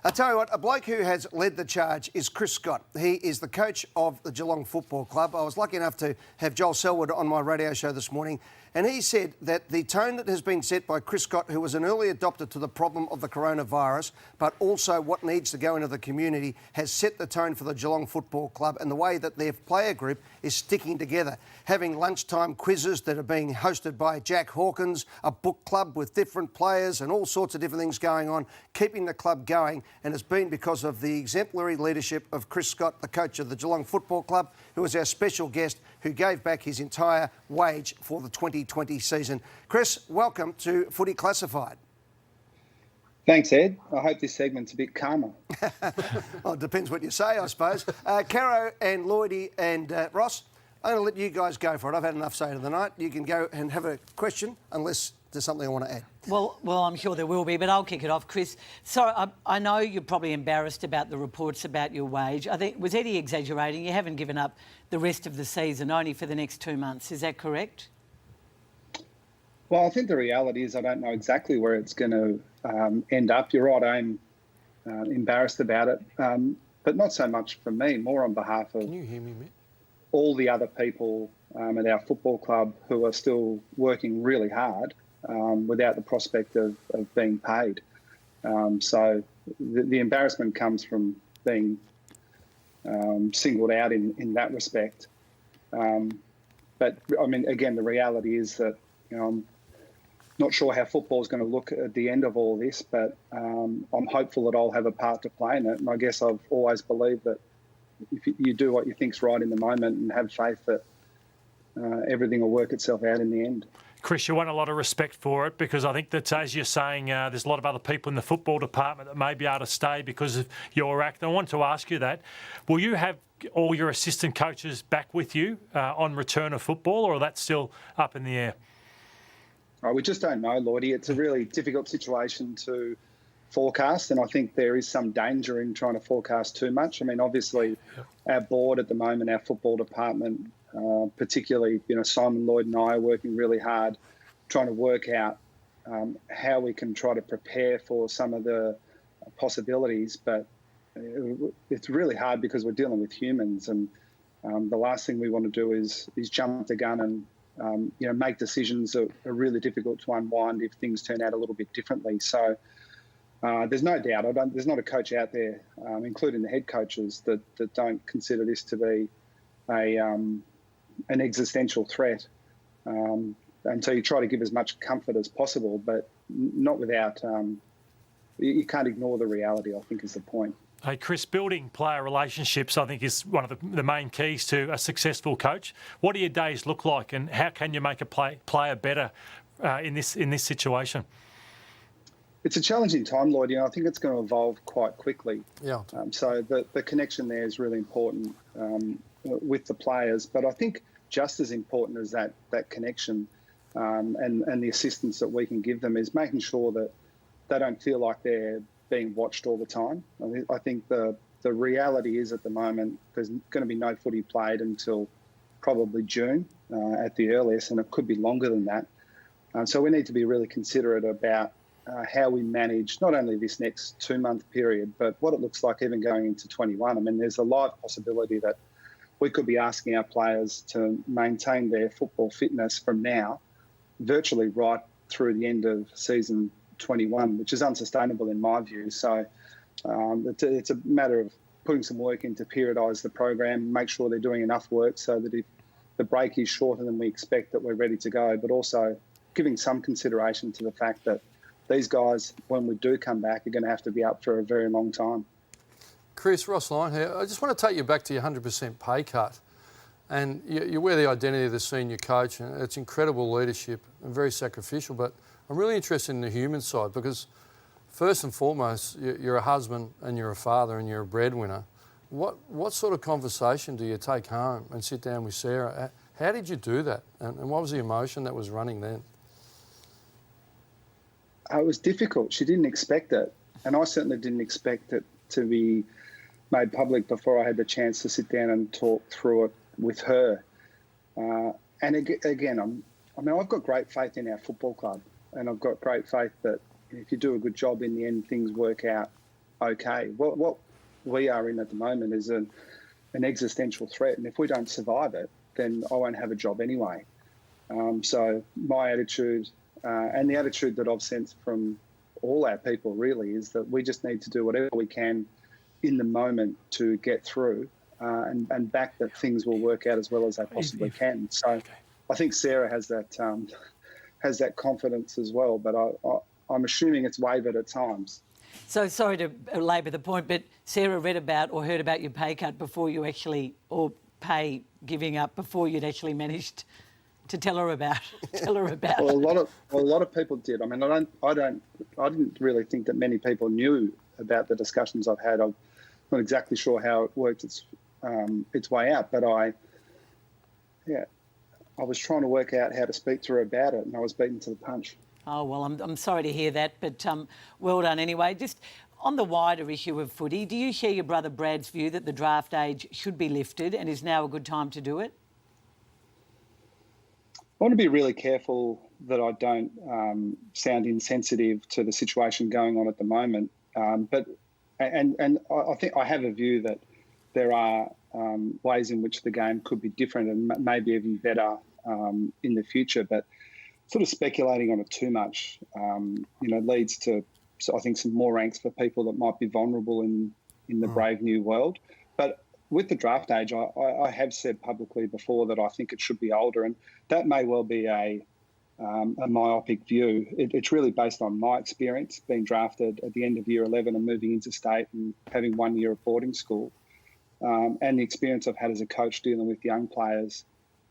I tell you what, a bloke who has led the charge is Chris Scott. He is the coach of the Geelong Football Club. I was lucky enough to have Joel Selwood on my radio show this morning, and he said that the tone that has been set by Chris Scott, who was an early adopter to the problem of the coronavirus, but also what needs to go into the community, has set the tone for the Geelong Football Club and the way that their player group is sticking together, having lunchtime quizzes that are being hosted by Jack Hawkins, a book club with different players and all sorts of different things going on, keeping the club going, and it's been because of the exemplary leadership of Chris Scott, the coach of the Geelong Football Club, who was our special guest, who gave back his entire wage for the 2020 season. Chris, welcome to Footy Classified. Thanks, Ed. I hope this segment's a bit calmer. Well, it depends what you say, I suppose. Caro and Lloydie and Ross, I'm going to let you guys go for it. I've had enough say to the night. You can go and have a question, unless there's something I want to add. Well, I'm sure there will be, but I'll kick it off, Chris. So I know you're probably embarrassed about the reports about your wage. I think, was Eddie exaggerating? You haven't given up the rest of the season, only for the next 2 months. Is that correct? Well, I think the reality is I don't know exactly where it's going to end up. You're right, I'm embarrassed about it, but not so much for me, more on behalf of Can you hear me, mate? all the other people at our football club who are still working really hard without the prospect of being paid. So the embarrassment comes from being singled out in that respect. But, I mean, again, the reality is that, I'm not sure how football is going to look at the end of all this, but I'm hopeful that I'll have a part to play in it. And I guess I've always believed that if you do what you think's right in the moment and have faith that everything will work itself out in the end. Chris, you want a lot of respect for it, because I think that, as you're saying, there's a lot of other people in the football department that may be able to stay because of your act. I want to ask you that. Will you have all your assistant coaches back with you on return of football, or that's still up in the air? Oh, we just don't know, Lloydie. It's a really difficult situation to forecast, and I think there is some danger in trying to forecast too much. I mean, obviously, our board at the moment, our football department, particularly, Simon Lloyd and I are working really hard trying to work out how we can try to prepare for some of the possibilities. But it's really hard because we're dealing with humans, and the last thing we want to do is jump the gun and make decisions that are really difficult to unwind if things turn out a little bit differently. So there's no doubt, there's not a coach out there, including the head coaches, that don't consider this to be an existential threat. And so you try to give as much comfort as possible, but not without, you can't ignore the reality, I think, is the point. Hey, Chris, building player relationships, I think, is one of the main keys to a successful coach. What do your days look like, and how can you make a player better in this situation? It's a challenging time, Lloyd. I think it's going to evolve quite quickly. Yeah. So the connection there is really important with the players. But I think just as important as that connection and the assistance that we can give them is making sure that they don't feel like they're being watched all the time. I think the reality is at the moment there's going to be no footy played until probably June at the earliest, and it could be longer than that. So we need to be really considerate about how we manage not only this next 2-month period, but what it looks like even going into 21. I mean, there's a live possibility that we could be asking our players to maintain their football fitness from now, virtually right through the end of season 21, which is unsustainable in my view. So it's a matter of putting some work in to periodise the program, make sure they're doing enough work so that if the break is shorter than we expect, that we're ready to go, but also giving some consideration to the fact that these guys, when we do come back, are going to have to be up for a very long time. Chris, Ross Lyon here. I just want to take you back to your 100% pay cut. And you wear the identity of the senior coach, and it's incredible leadership and very sacrificial, but I'm really interested in the human side, because first and foremost, you're a husband and you're a father and you're a breadwinner. What sort of conversation do you take home and sit down with Sarah? How did you do that? And what was the emotion that was running then? It was difficult. She didn't expect it. And I certainly didn't expect it to be made public before I had the chance to sit down and talk through it with her. And again, I've got great faith in our football club, and I've got great faith that if you do a good job in the end, things work out okay. What we are in at the moment is an existential threat, and if we don't survive it, then I won't have a job anyway. So my attitude, and the attitude that I've sensed from all our people really, is that we just need to do whatever we can in the moment to get through, and back that things will work out as well as they possibly can. So I think Sarah has that confidence as well, but I'm assuming it's wavered at times. So sorry to labour the point, but Sarah read about or heard about your pay cut before you actually, or pay giving up before you'd actually managed to tell her about. Well, a lot of people did. I mean, I didn't really think that many people knew about the discussions I've had. I'm not exactly sure how it worked its way out, but I was trying to work out how to speak to her about it, and I was beaten to the punch. Oh, well, I'm sorry to hear that, but well done anyway. Just on the wider issue of footy, do you share your brother Brad's view that the draft age should be lifted and is now a good time to do it? I want to be really careful that I don't sound insensitive to the situation going on at the moment. But I think I have a view that there are ways in which the game could be different and maybe even better in the future. But sort of speculating on it too much, leads to, I think, some more angst for people that might be vulnerable in the brave new world. But with the draft age, I have said publicly before that I think it should be older, and that may well be a myopic view. It's really based on my experience being drafted at the end of year 11 and moving into state and having 1 year of boarding school, and the experience I've had as a coach dealing with young players,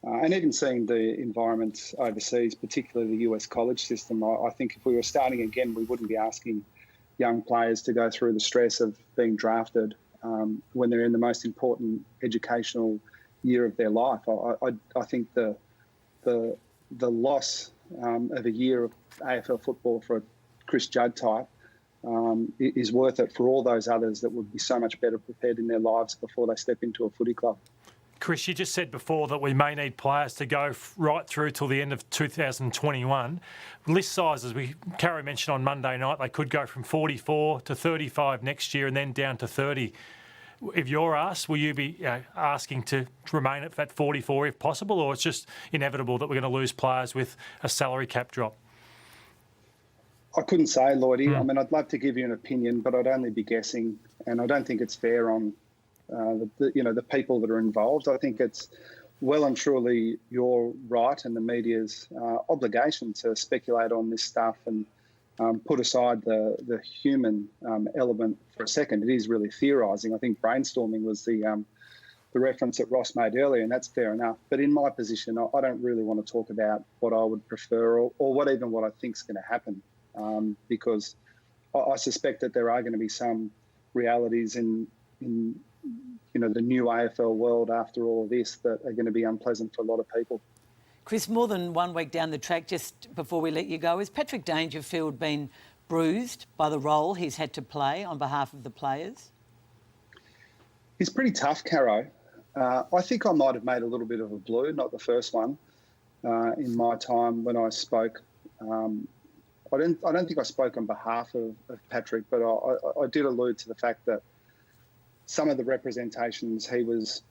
and even seeing the environments overseas, particularly the US college system. I think if we were starting again, we wouldn't be asking young players to go through the stress of being drafted when they're in the most important educational year of their life. I think the loss of a year of AFL football for a Chris Judd type is worth it for all those others that would be so much better prepared in their lives before they step into a footy club. Chris, you just said before that we may need players to go right through till the end of 2021. List sizes, Carrie mentioned on Monday night, they could go from 44 to 35 next year and then down to 30. If you're asked, will you be asking to remain at that 44 if possible, or it's just inevitable that we're going to lose players with a salary cap drop? I couldn't say, Lloydie. I mean, I'd love to give you an opinion, but I'd only be guessing, and I don't think it's fair on the people that are involved. I think it's well and truly your right and the media's obligation to speculate on this stuff and put aside the human element for a second. It is really theorising. I think brainstorming was the reference that Ross made earlier, and that's fair enough. But in my position, I don't really want to talk about what I would prefer or what I think is going to happen, because I suspect that there are going to be some realities in the new AFL world after all of this that are going to be unpleasant for a lot of people. Chris, more than 1 week down the track, just before we let you go, has Patrick Dangerfield been bruised by the role he's had to play on behalf of the players? He's pretty tough, Caro. I think I might have made a little bit of a blue, not the first one, in my time when I spoke. I don't think I spoke on behalf of Patrick, but I did allude to the fact that some of the representations he was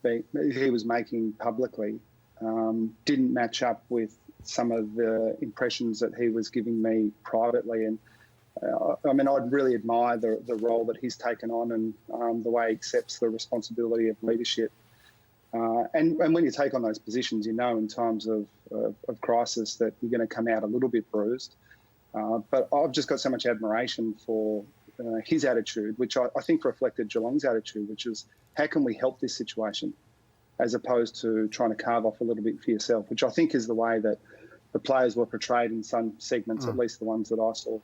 making publicly didn't match up with some of the impressions that he was giving me privately. And I'd really admire the role that he's taken on and the way he accepts the responsibility of leadership. And when you take on those positions, in times of crisis that you're going to come out a little bit bruised. But I've just got so much admiration for his attitude, which I think reflected Geelong's attitude, which is how can we help this situation, as opposed to trying to carve off a little bit for yourself, which I think is the way that the players were portrayed in some segments, at least the ones that I saw.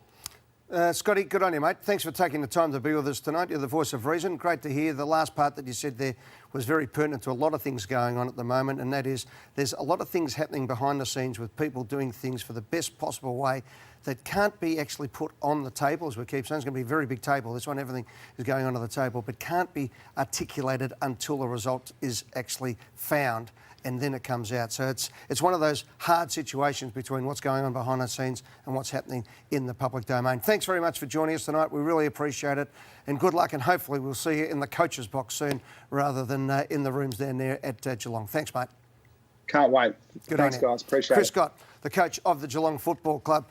Scotty, good on you, mate. Thanks for taking the time to be with us tonight. You're the voice of reason. Great to hear. The last part that you said there was very pertinent to a lot of things going on at the moment, and that is there's a lot of things happening behind the scenes with people doing things for the best possible way that can't be actually put on the table, as we keep saying. It's going to be a very big table. This one, everything is going onto the table, but can't be articulated until the result is actually found, and then it comes out. So it's one of those hard situations between what's going on behind the scenes and what's happening in the public domain. Thanks very much for joining us tonight. We really appreciate it, and good luck, and hopefully we'll see you in the coach's box soon rather than in the rooms down there at Geelong. Thanks, mate. Can't wait. Good Thanks, on you. guys. Appreciate it. Chris Scott, the coach of the Geelong Football Club.